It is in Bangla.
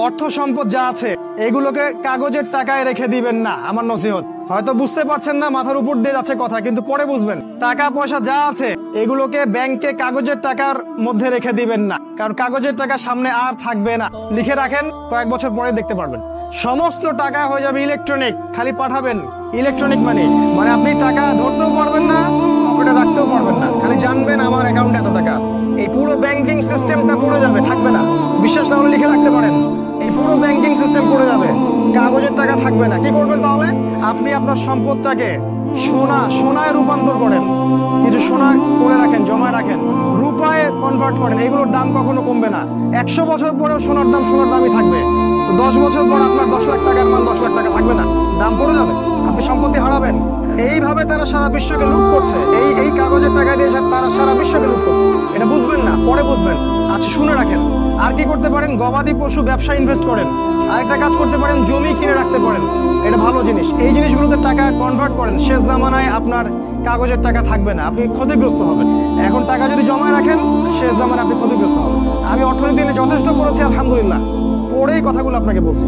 অর্থ সম্পদ যা আছে এগুলোকে কাগজের টাকায় রেখে দিবেন না। আমার নসিহত, হয়তো বুঝতে পারছেন না, মাথার উপর দিয়ে যাচ্ছে কথা, কিন্তু পরে বুঝবেন। টাকা পয়সা যা আছে এগুলোকে ব্যাংকে কাগজের টাকার মধ্যে রেখে দিবেন না, কারণ কাগজের টাকা সামনে আর থাকবে না। লিখে রাখেন, কয়েক বছর পরে দেখতে পারবেন সমস্ত টাকা হয়ে যাবে ইলেকট্রনিক। খালি পাঠাবেন ইলেকট্রনিক মানি, মানে আপনি টাকা ধরতেও পারবেন না, পকেটে রাখতেও পারবেন না, খালি জানবেন আমার অ্যাকাউন্টে এত টাকা আছে। এই পুরো ব্যাংকিং সিস্টেমটা পড়ে যাবে, থাকবে না। বিশ্বাস না হলে লিখে রাখতে পারেন, এই পুরো ব্যাংকিং সিস্টেম পড়ে যাবে, কাগজের টাকা থাকবে না। কি করবেন তাহলে? আপনি আপনার সম্পদটাকে সোনায় রূপান্তর করেন, কিছু সোনা করে রাখেন, জমা রাখেন, রূপায় কনভার্ট করেন। এগুলোর দাম কখনো কমবে না। 100 বছর পরেও সোনার দামই থাকবে। তো 10 বছর পর আপনার 10 লাখ টাকার মান 10 লাখ টাকা থাকবে না, দাম পড়ে যাবে, আপনি সম্পত্তি হারাবেন। এইভাবে তারা সারা বিশ্বকে লুট করছে, এই কাগজের টাকা দিয়ে তারা সারা বিশ্বকে লুট করছে। এটা বুঝবেন না, পরে বুঝবেন। আচ্ছা, শুনে রাখেন। আর কি করতে পারেন? গবাদি পশু ব্যবসা ইনভেস্ট করেন। আরেকটা কাজ করতে পারেন, জমি কিনে রাখতে পারেন, এটা ভালো জিনিস। এই জিনিসগুলোতে টাকা কনভার্ট করেন। শেষ জামানায় আপনার কাগজের টাকা থাকবে না, আপনি ক্ষতিগ্রস্ত হবেন। এখন টাকা যদি জমা রাখেন, শেষ জামানায় আপনি ক্ষতিগ্রস্ত হবেন। আমি অর্থনীতি নিয়ে যথেষ্ট পড়েছি, আলহামদুলিল্লাহ, পড়েই কথাগুলো আপনাকে বলছি।